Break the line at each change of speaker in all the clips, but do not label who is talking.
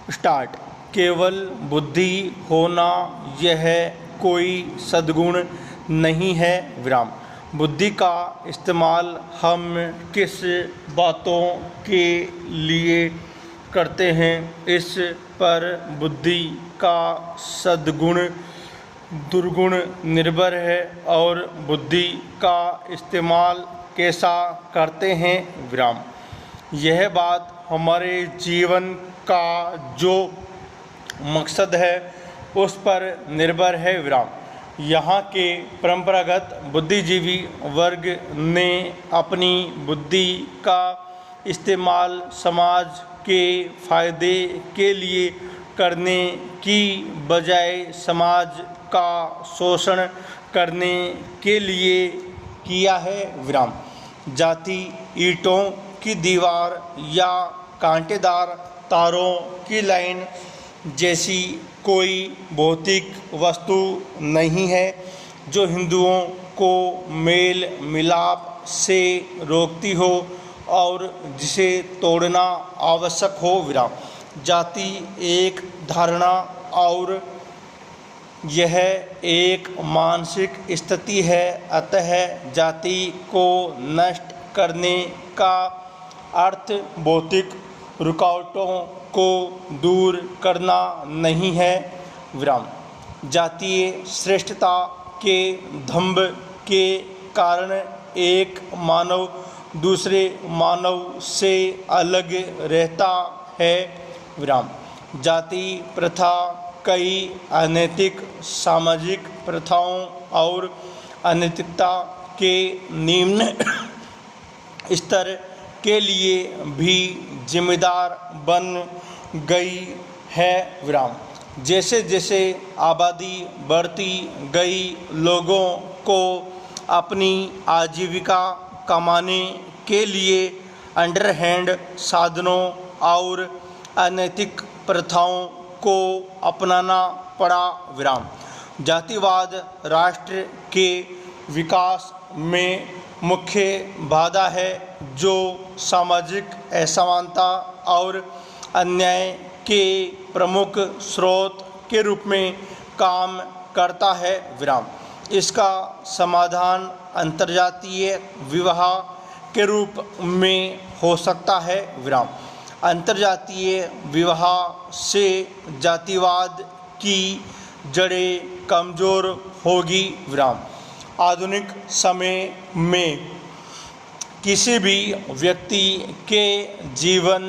Start. केवल बुद्धि होना यह कोई सद्गुण नहीं है। विराम। बुद्धि का इस्तेमाल हम किस बातों के लिए करते हैं, इस पर बुद्धि का सद्गुण दुर्गुण निर्भर है। और बुद्धि का इस्तेमाल कैसा करते हैं। विराम। यह बात हमारे जीवन का जो मकसद है उस पर निर्भर है। विराम। यहाँ के परंपरागत बुद्धिजीवी वर्ग ने अपनी बुद्धि का इस्तेमाल समाज के फायदे के लिए करने की बजाय समाज का शोषण करने के लिए किया है। विराम। जाति ईंटों की दीवार या कांटेदार तारों की लाइन जैसी कोई भौतिक वस्तु नहीं है जो हिंदुओं को मेल मिलाप से रोकती हो और जिसे तोड़ना आवश्यक हो। विराम। जाति एक धारणा और यह एक मानसिक स्थिति है, अतः जाति को नष्ट करने का अर्थ भौतिक रुकावटों को दूर करना नहीं है। विराम। जातीय श्रेष्ठता के दंभ के कारण एक मानव दूसरे मानव से अलग रहता है। विराम। जाति प्रथा कई अनैतिक सामाजिक प्रथाओं और अनैतिकता के निम्न स्तर के लिए भी जिम्मेदार बन गई है। विराम। जैसे जैसे आबादी बढ़ती गई, लोगों को अपनी आजीविका कमाने के लिए अंडरहैंड साधनों और अनैतिक प्रथाओं को अपनाना पड़ा। विराम। जातिवाद राष्ट्र के विकास में मुख्य बाधा है, जो सामाजिक असमानता और अन्याय के प्रमुख स्रोत के रूप में काम करता है। विराम। इसका समाधान अंतर्जातीय विवाह के रूप में हो सकता है। विराम। अंतर्जातीय विवाह से जातिवाद की जड़ें कमज़ोर होगी। विराम। आधुनिक समय में किसी भी व्यक्ति के जीवन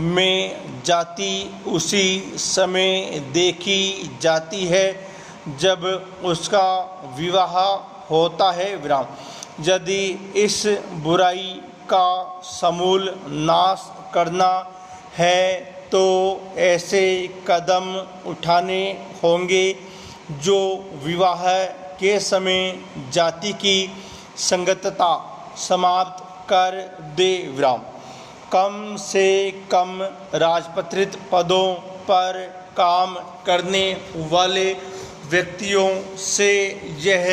में जाति उसी समय देखी जाती है जब उसका विवाह होता है। विराम। यदि इस बुराई का समूल नाश करना है तो ऐसे कदम उठाने होंगे जो विवाह के समय जाति की संगतता समाप्त कर दे। विराम। कम से कम राजपत्रित पदों पर काम करने वाले व्यक्तियों से यह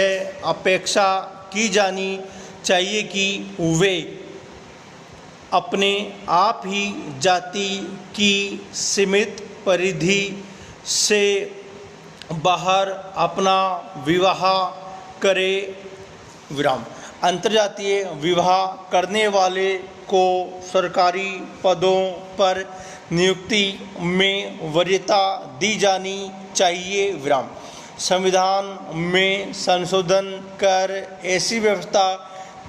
अपेक्षा की जानी चाहिए कि वे अपने आप ही जाति की सीमित परिधि से बाहर अपना विवाह करे। विराम। अंतर्जातीय विवाह करने वाले को सरकारी पदों पर नियुक्ति में वरीयता दी जानी चाहिए। विराम। संविधान में संशोधन कर ऐसी व्यवस्था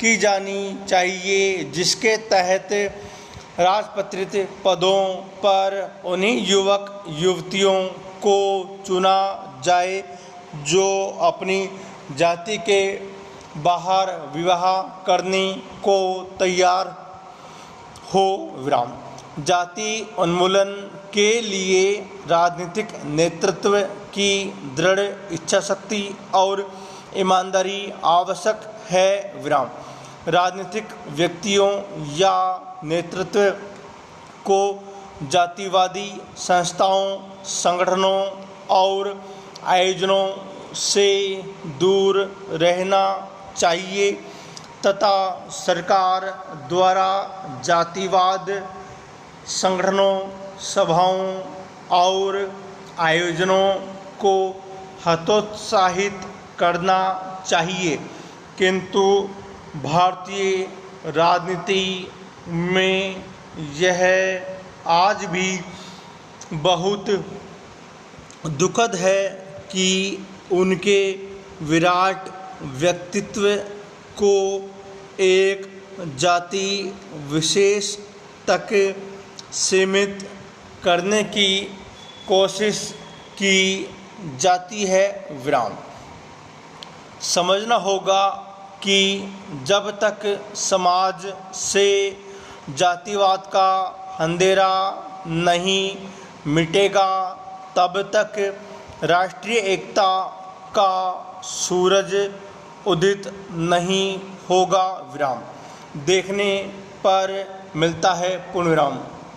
की जानी चाहिए जिसके तहत राजपत्रित पदों पर उन्हीं युवक युवतियों को चुना जाए जो अपनी जाति के बाहर विवाह करने को तैयार हो। विराम। जाति उन्मूलन के लिए राजनीतिक नेतृत्व की दृढ़ इच्छाशक्ति और ईमानदारी आवश्यक है। विराम। राजनीतिक व्यक्तियों या नेतृत्व को जातिवादी संस्थाओं, संगठनों और आयोजनों से दूर रहना चाहिए तथा सरकार द्वारा जातिवाद संगठनों, सभाओं और आयोजनों को हतोत्साहित करना चाहिए, किंतु भारतीय राजनीति में यह आज भी बहुत दुखद है कि उनके विराट व्यक्तित्व को एक जाति विशेष तक सीमित करने की कोशिश की जाती है। विराम। समझना होगा कि जब तक समाज से जातिवाद का अंधेरा नहीं मिटेगा, तब तक राष्ट्रीय एकता का सूरज उदित नहीं होगा। विराम। देखने पर मिलता है पूर्ण विराम।